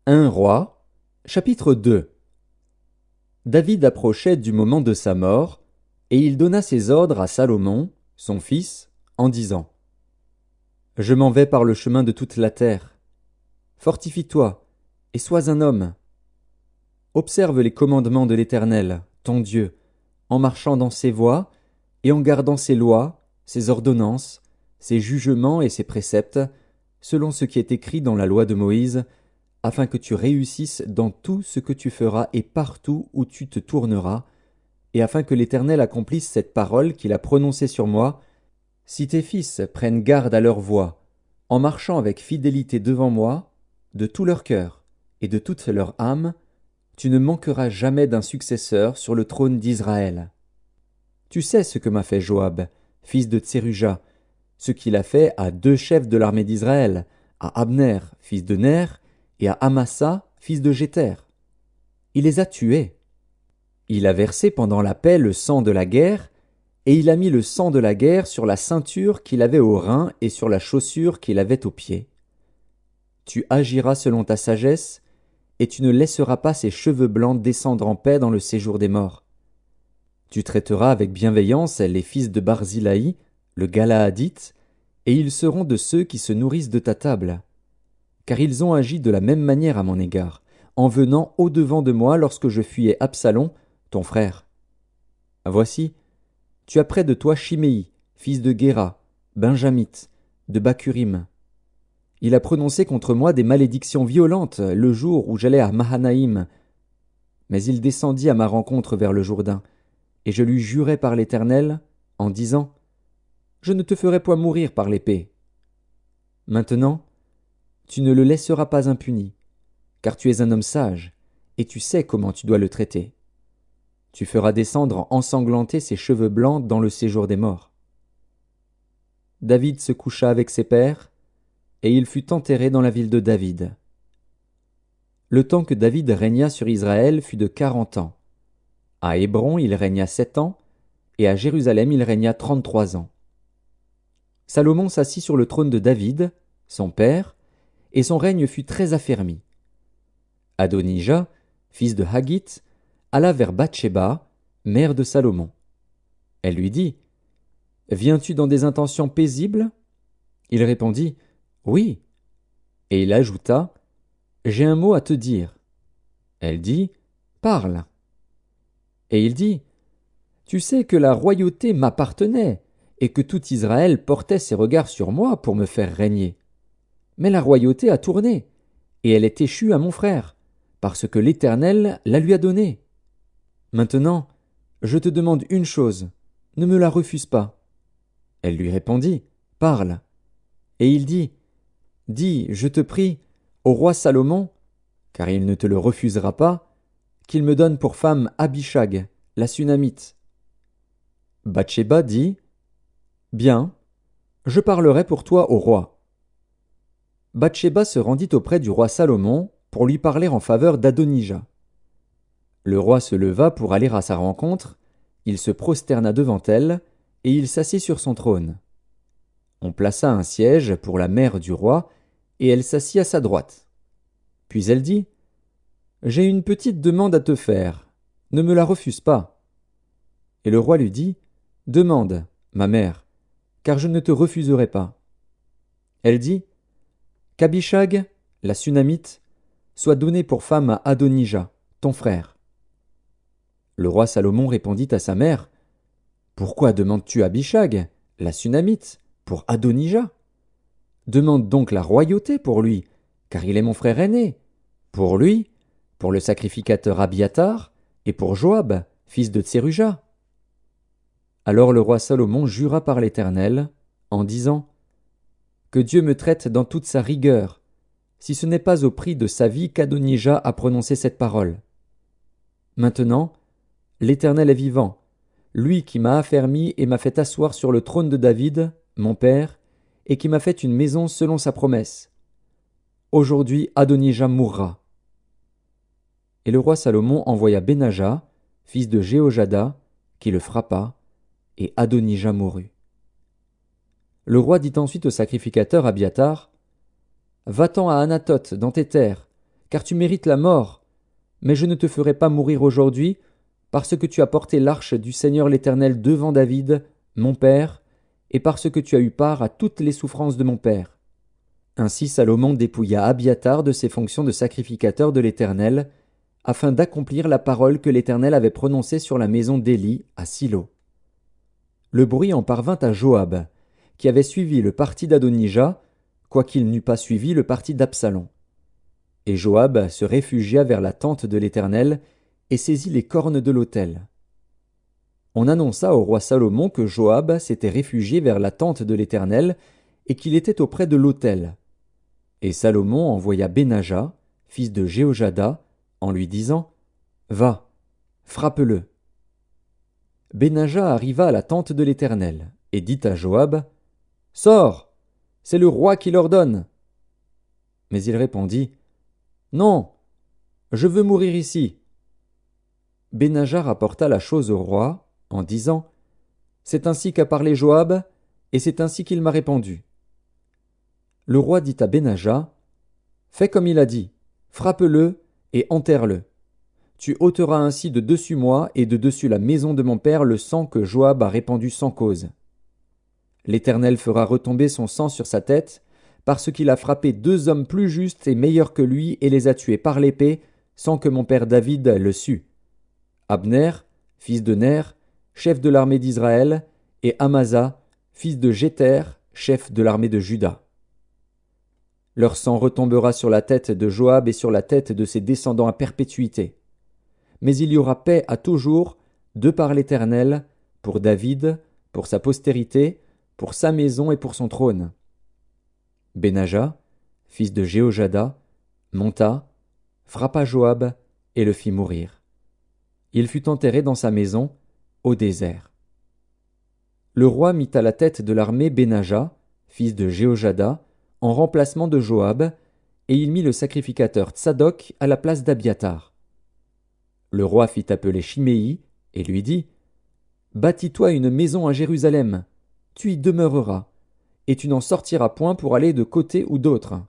Un roi, chapitre 2. David approchait du moment de sa mort, et il donna ses ordres à Salomon, son fils, en disant: Je m'en vais par le chemin de toute la terre. Fortifie-toi, et sois un homme. Observe les commandements de l'Éternel, ton Dieu, en marchant dans ses voies, et en gardant ses lois, ses ordonnances, ses jugements et ses préceptes, selon ce qui est écrit dans la loi de Moïse, afin que tu réussisses dans tout ce que tu feras et partout où tu te tourneras, et afin que l'Éternel accomplisse cette parole qu'il a prononcée sur moi, si tes fils prennent garde à leur voie, en marchant avec fidélité devant moi, de tout leur cœur et de toute leur âme, tu ne manqueras jamais d'un successeur sur le trône d'Israël. Tu sais ce que m'a fait Joab, fils de Tseruja, ce qu'il a fait à deux chefs de l'armée d'Israël, à Abner, fils de Ner, et à Amasa, fils de Jéter. Il les a tués. Il a versé pendant la paix le sang de la guerre, et il a mis le sang de la guerre sur la ceinture qu'il avait au rein et sur la chaussure qu'il avait au pied. Tu agiras selon ta sagesse, et tu ne laisseras pas ses cheveux blancs descendre en paix dans le séjour des morts. Tu traiteras avec bienveillance les fils de Barzilaï, le Galaadite, et ils seront de ceux qui se nourrissent de ta table. Car ils ont agi de la même manière à mon égard, en venant au-devant de moi lorsque je fuyais Absalom, ton frère. Voici, tu as près de toi Chiméi, fils de Guéra, benjamite, de Bakurim. Il a prononcé contre moi des malédictions violentes le jour où j'allais à Mahanaïm. Mais il descendit à ma rencontre vers le Jourdain, et je lui jurai par l'Éternel, en disant: Je ne te ferai point mourir par l'épée. Maintenant, tu ne le laisseras pas impuni, car tu es un homme sage, et tu sais comment tu dois le traiter. Tu feras descendre ensanglantés ses cheveux blancs dans le séjour des morts. David se coucha avec ses pères, et il fut enterré dans la ville de David. Le temps que David régna sur Israël fut de 40 ans. À Hébron il régna 7 ans, et à Jérusalem il régna 33 ans. Salomon s'assit sur le trône de David, son père, et son règne fut très affermi. Adonija, fils de Haggith, alla vers Bathsheba, mère de Salomon. Elle lui dit: Viens-tu dans des intentions paisibles? Il répondit: Oui. Et il ajouta: J'ai un mot à te dire. Elle dit: Parle. Et il dit: Tu sais que la royauté m'appartenait, et que tout Israël portait ses regards sur moi pour me faire régner. Mais la royauté a tourné, et elle est échue à mon frère, parce que l'Éternel la lui a donnée. Maintenant, je te demande une chose, ne me la refuse pas. Elle lui répondit: Parle. Et il dit: Dis, je te prie, au roi Salomon, car il ne te le refusera pas, qu'il me donne pour femme Abishag, la Sunamite. Bathsheba dit: Bien, je parlerai pour toi au roi. Bathsheba se rendit auprès du roi Salomon pour lui parler en faveur d'Adonija. Le roi se leva pour aller à sa rencontre, il se prosterna devant elle, et il s'assit sur son trône. On plaça un siège pour la mère du roi, et elle s'assit à sa droite. Puis elle dit: J'ai une petite demande à te faire, ne me la refuse pas. Et le roi lui dit: Demande, ma mère, car je ne te refuserai pas. Elle dit: Qu'Abishag, la Sunamite, soit donnée pour femme à Adonija, ton frère. Le roi Salomon répondit à sa mère: Pourquoi demandes-tu Abishag, la Sunamite, pour Adonija? Demande donc la royauté pour lui, car il est mon frère aîné, pour lui, pour le sacrificateur Abiatar, et pour Joab, fils de Tseruja. Alors le roi Salomon jura par l'Éternel, en disant: Que Dieu me traite dans toute sa rigueur, si ce n'est pas au prix de sa vie qu'Adonija a prononcé cette parole. Maintenant, l'Éternel est vivant, lui qui m'a affermi et m'a fait asseoir sur le trône de David, mon père, et qui m'a fait une maison selon sa promesse. Aujourd'hui Adonija mourra. Et le roi Salomon envoya Benaja, fils de Jéhojada, qui le frappa, et Adonija mourut. Le roi dit ensuite au sacrificateur Abiatar: Va-t'en à Anathoth dans tes terres, car tu mérites la mort, mais je ne te ferai pas mourir aujourd'hui, parce que tu as porté l'arche du Seigneur l'Éternel devant David, mon père, et parce que tu as eu part à toutes les souffrances de mon père. » Ainsi Salomon dépouilla Abiathar de ses fonctions de sacrificateur de l'Éternel, afin d'accomplir la parole que l'Éternel avait prononcée sur la maison d'Élie à Silo. Le bruit en parvint à Joab, qui avait suivi le parti d'Adonija, quoiqu'il n'eût pas suivi le parti d'Absalom. Et Joab se réfugia vers la tente de l'Éternel et saisit les cornes de l'autel. On annonça au roi Salomon que Joab s'était réfugié vers la tente de l'Éternel et qu'il était auprès de l'autel. Et Salomon envoya Benaja, fils de Jéhojada, en lui disant « Va, frappe-le. » Benaja arriva à la tente de l'Éternel et dit à Joab « Sors, c'est le roi qui l'ordonne. » Mais il répondit « Non, je veux mourir ici. » Benaja rapporta la chose au roi en disant « C'est ainsi qu'a parlé Joab, et c'est ainsi qu'il m'a répondu. » Le roi dit à Benaja « Fais comme il a dit, frappe-le et enterre-le. Tu ôteras ainsi de dessus moi et de dessus la maison de mon père le sang que Joab a répandu sans cause. L'Éternel fera retomber son sang sur sa tête, parce qu'il a frappé 2 hommes plus justes et meilleurs que lui et les a tués par l'épée, sans que mon père David le sût. Abner, fils de Ner, chef de l'armée d'Israël, et Amasa, fils de Jéter, chef de l'armée de Juda. Leur sang retombera sur la tête de Joab et sur la tête de ses descendants à perpétuité. Mais il y aura paix à toujours, de par l'Éternel, pour David, pour sa postérité, pour sa maison et pour son trône. Benaja, fils de Jéhojada, monta, frappa Joab et le fit mourir. Il fut enterré dans sa maison, au désert. Le roi mit à la tête de l'armée Benaja, fils de Jéhojada, en remplacement de Joab, et il mit le sacrificateur Tsadok à la place d'Abiathar. Le roi fit appeler Shimei et lui dit « Bâtis-toi une maison à Jérusalem, tu y demeureras, et tu n'en sortiras point pour aller de côté ou d'autre.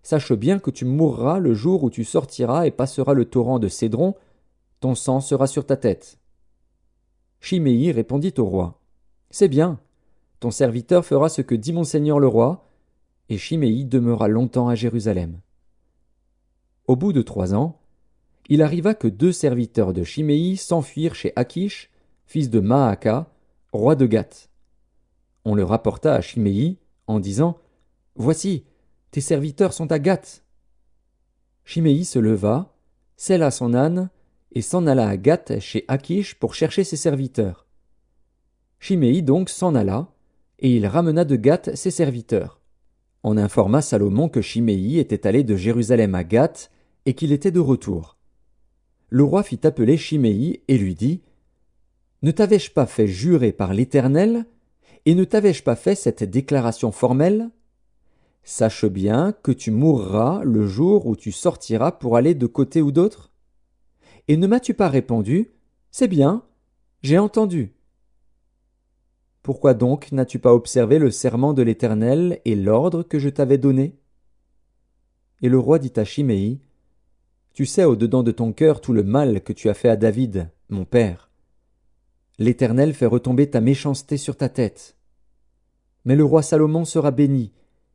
Sache bien que tu mourras le jour où tu sortiras et passeras le torrent de Cédron, ton sang sera sur ta tête. » Shimei répondit au roi « C'est bien, ton serviteur fera ce que dit mon seigneur le roi, et Shimei demeura longtemps à Jérusalem. Au bout de 3 ans, il arriva que 2 serviteurs de Shimei s'enfuirent chez Akish, fils de Maaka, roi de Gath. On le rapporta à Shimei en disant « Voici, tes serviteurs sont à Gath. » Shimei se leva, sella son âne, et s'en alla à Gath chez Akish pour chercher ses serviteurs. Shimei donc s'en alla, et il ramena de Gath ses serviteurs. On informa Salomon que Shimei était allé de Jérusalem à Gath et qu'il était de retour. Le roi fit appeler Shimei et lui dit « Ne t'avais-je pas fait jurer par l'Éternel, et ne t'avais-je pas fait cette déclaration formelle? Sache bien que tu mourras le jour où tu sortiras pour aller de côté ou d'autre. Et ne m'as-tu pas répondu « C'est bien, j'ai entendu. » Pourquoi donc n'as-tu pas observé le serment de l'Éternel et l'ordre que je t'avais donné? Et le roi dit à Shimei, Tu sais au-dedans de ton cœur tout le mal que tu as fait à David, mon père. L'Éternel fait retomber ta méchanceté sur ta tête. Mais le roi Salomon sera béni,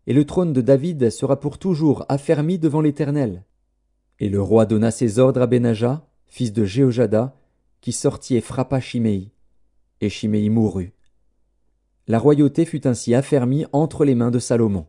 et le trône de David sera pour toujours affermi devant l'Éternel. Et le roi donna ses ordres à Benaja, fils de Jéhojada, qui sortit et frappa Shimei. Et Shimei mourut. La royauté fut ainsi affermie entre les mains de Salomon.